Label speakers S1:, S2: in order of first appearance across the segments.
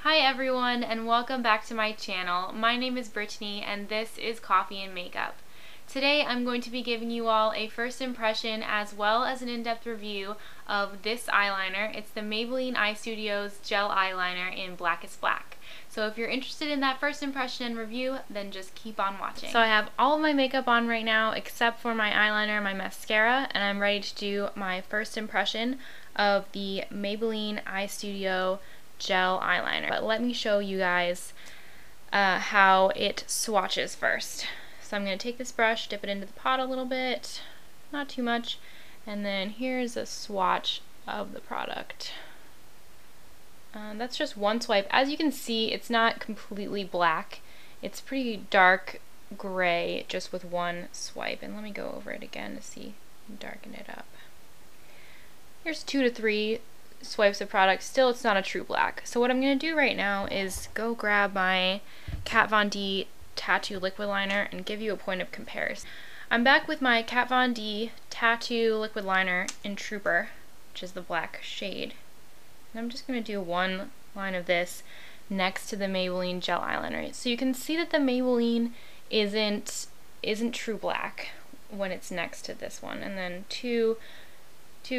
S1: Hi everyone and welcome back to my channel. My name is Brittany and this is Coffee and Makeup. Today I'm going to be giving you all a first impression as well as an in-depth review of this eyeliner. It's the Maybelline Eye Studios Gel Eyeliner in Blackest Black. So if you're interested in that first impression and review, then just keep on watching. So I have all of my makeup on right now except for my eyeliner and my mascara, and I'm ready to do my first impression of the Maybelline Eye Studio Gel Eyeliner. But let me show you guys how it swatches first. So I'm going to take this brush, dip it into the pot a little bit, not too much, and then here's a swatch of the product. That's just one swipe. As you can see, it's not completely black. It's pretty dark gray just with one swipe. And let me go over it again to see, darken it up. Here's 2 to 3 swipes of product. Still, it's not a true black. So what I'm going to do right now is go grab my Kat Von D Tattoo Liquid Liner and give you a point of comparison. I'm back with my Kat Von D Tattoo Liquid Liner in Trooper, which is the black shade. And I'm just going to do one line of this next to the Maybelline Gel Eyeliner. So you can see that the Maybelline isn't true black when it's next to this one. And then two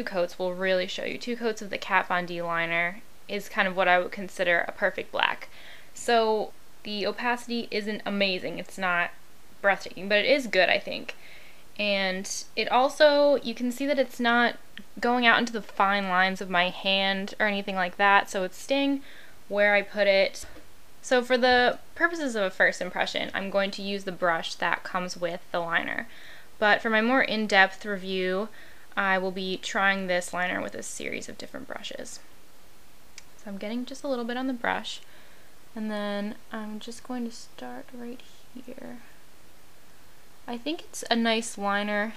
S1: coats will really show you. 2 coats of the Kat Von D liner is kind of what I would consider a perfect black. So the opacity isn't amazing. It's not breathtaking, but it is good, I think. And it also, you can see that it's not going out into the fine lines of my hand or anything like that, so it's staying where I put it. So for the purposes of a first impression, I'm going to use the brush that comes with the liner. But for my more in-depth review, I will be trying this liner with a series of different brushes. So I'm getting just a little bit on the brush, and then I'm just going to start right here. I think it's a nice liner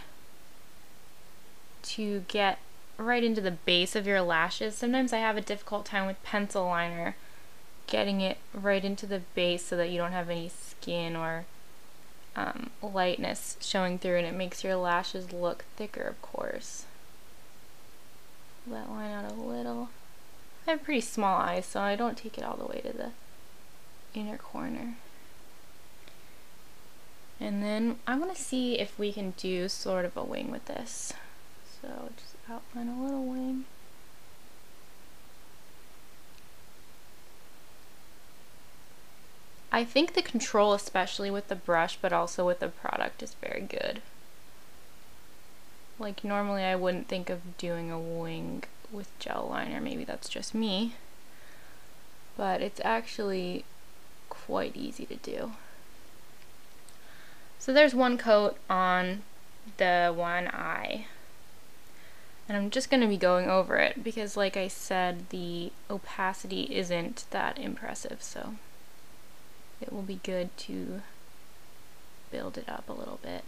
S1: to get right into the base of your lashes. Sometimes I have a difficult time with pencil liner getting it right into the base so that you don't have any skin or lightness showing through, and it makes your lashes look thicker, of course. Pull that line out a little. I have pretty small eyes, so I don't take it all the way to the inner corner. And then I want to see if we can do sort of a wing with this. So just outline a little wing. I think the control, especially with the brush, but also with the product, is very good. Like, normally I wouldn't think of doing a wing with gel liner. Maybe that's just me. But it's actually quite easy to do. So there's one coat on the one eye. And I'm just going to be going over it because, like I said, the opacity isn't that impressive, so it will be good to build it up a little bit.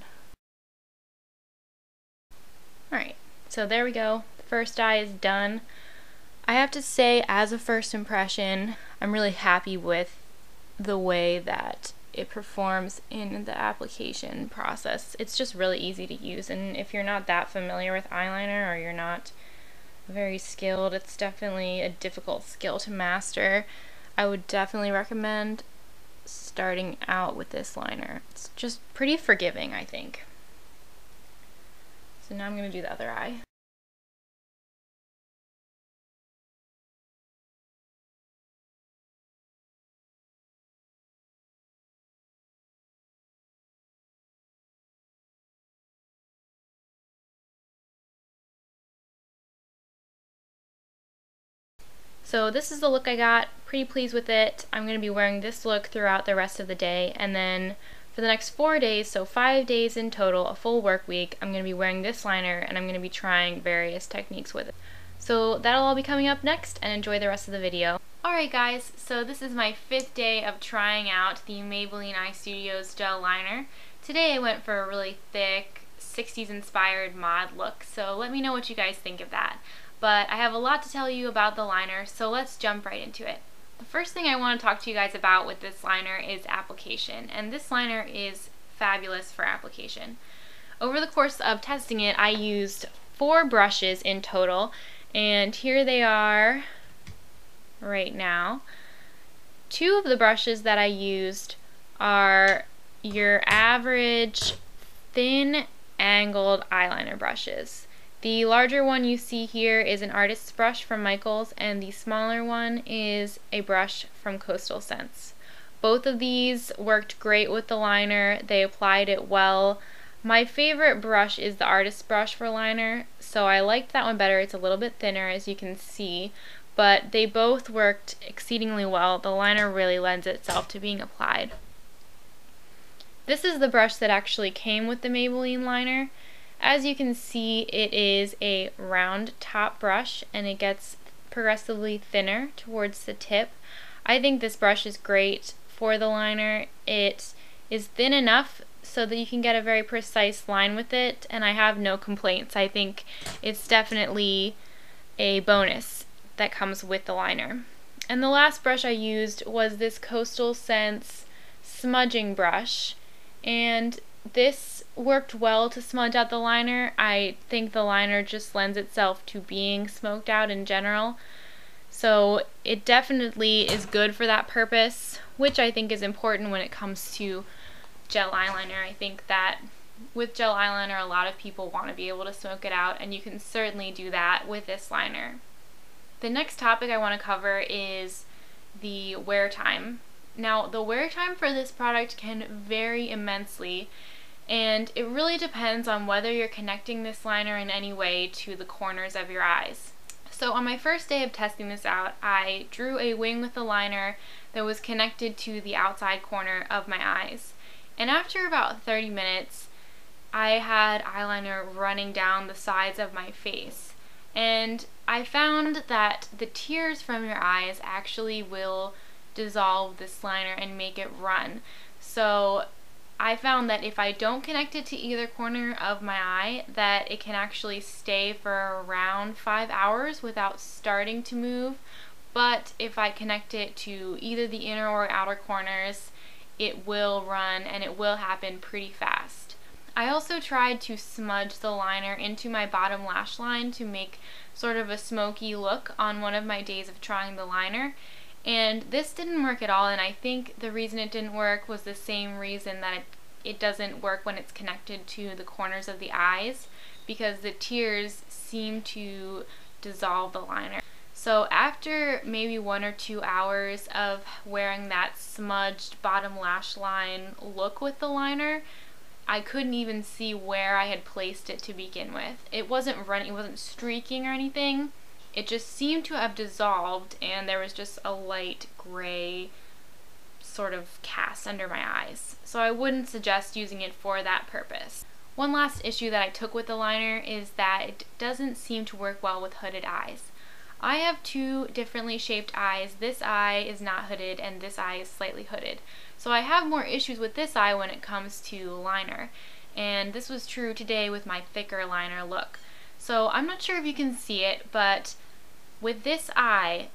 S1: Alright, so there we go. The first eye is done. I have to say, as a first impression, I'm really happy with the way that it performs in the application process. It's just really easy to use, and if you're not that familiar with eyeliner or you're not very skilled, it's definitely a difficult skill to master. I would definitely recommend starting out with this liner. It's just pretty forgiving, I think. So now I'm going to do the other eye. So this is the look I got. Pretty pleased with it. I'm going to be wearing this look throughout the rest of the day, and then for the next 4 days, so 5 days in total, a full work week, I'm going to be wearing this liner and I'm going to be trying various techniques with it. So that'll all be coming up next, and enjoy the rest of the video. Alright guys, so this is my 5th day of trying out the Maybelline Eye Studios Gel Liner. Today I went for a really thick, 60s inspired mod look, so let me know what you guys think of that. But I have a lot to tell you about the liner, so let's jump right into it. The first thing I want to talk to you guys about with this liner is application, and this liner is fabulous for application. Over the course of testing it, I used 4 brushes in total, and here they are right now. two of the brushes that I used are your average thin angled eyeliner brushes. The larger one you see here is an artist's brush from Michaels, and the smaller one is a brush from Coastal Scents. Both of these worked great with the liner. They applied it well. My favorite brush is the artist's brush for liner, so I liked that one better. It's a little bit thinner, as you can see, but they both worked exceedingly well. The liner really lends itself to being applied. This is the brush that actually came with the Maybelline liner. As you can see, it is a round top brush, and it gets progressively thinner towards the tip. I think this brush is great for the liner. It is thin enough so that you can get a very precise line with it, and I have no complaints. I think it's definitely a bonus that comes with the liner. And the last brush I used was this Coastal Scents smudging brush, and this worked well to smudge out the liner. I think the liner just lends itself to being smoked out in general, so it definitely is good for that purpose, which I think is important when it comes to gel eyeliner. I think that with gel eyeliner, a lot of people want to be able to smoke it out, and you can certainly do that with this liner. The next topic I want to cover is the wear time. Now, the wear time for this product can vary immensely, and it really depends on whether you're connecting this liner in any way to the corners of your eyes. So on my first day of testing this out, I drew a wing with the liner that was connected to the outside corner of my eyes. And after about 30 minutes, I had eyeliner running down the sides of my face. And I found that the tears from your eyes actually will dissolve this liner and make it run. So I found that if I don't connect it to either corner of my eye, that it can actually stay for around 5 hours without starting to move. But if I connect it to either the inner or outer corners, it will run, and it will happen pretty fast. I also tried to smudge the liner into my bottom lash line to make sort of a smoky look on one of my days of trying the liner, and this didn't work at all. And I think the reason it didn't work was the same reason that it doesn't work when it's connected to the corners of the eyes, because the tears seem to dissolve the liner. So after maybe 1 or 2 hours of wearing that smudged bottom lash line look with the liner, I couldn't even see where I had placed it to begin with. It wasn't running, it wasn't streaking or anything. It just seemed to have dissolved, and there was just a light gray sort of cast under my eyes. So I wouldn't suggest using it for that purpose. One last issue that I took with the liner is that it doesn't seem to work well with hooded eyes. I have two differently shaped eyes. This eye is not hooded, and this eye is slightly hooded. So I have more issues with this eye when it comes to liner, and this was true today with my thicker liner look. So I'm not sure if you can see it, but with this eye,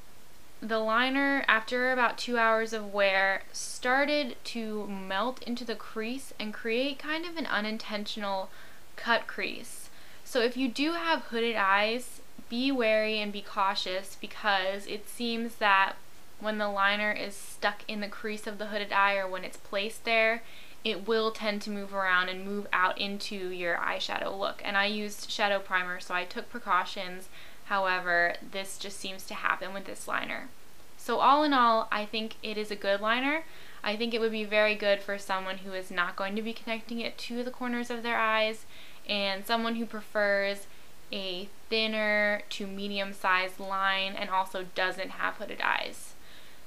S1: the liner, after about 2 hours of wear, started to melt into the crease and create kind of an unintentional cut crease. So if you do have hooded eyes, be wary and be cautious, because it seems that when the liner is stuck in the crease of the hooded eye, or when it's placed there, it will tend to move around and move out into your eyeshadow look. And I used shadow primer, so I took precautions. However, this just seems to happen with this liner. So all in all, I think it is a good liner. I think it would be very good for someone who is not going to be connecting it to the corners of their eyes, and someone who prefers a thinner to medium sized line and also doesn't have hooded eyes.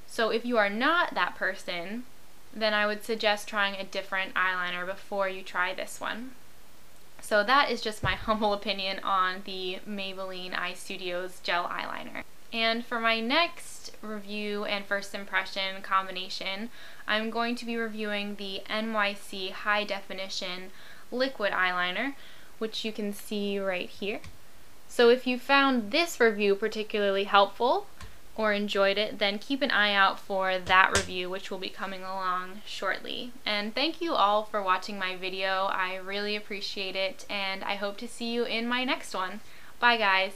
S1: So if you are not that person, then I would suggest trying a different eyeliner before you try this one. So that is just my humble opinion on the Maybelline Eye Studios gel eyeliner. And for my next review and first impression combination, I'm going to be reviewing the NYC High Definition Liquid Eyeliner, which you can see right here. So if you found this review particularly helpful or enjoyed it, then keep an eye out for that review, which will be coming along shortly. And thank you all for watching my video. I really appreciate it, and I hope to see you in my next one. Bye guys!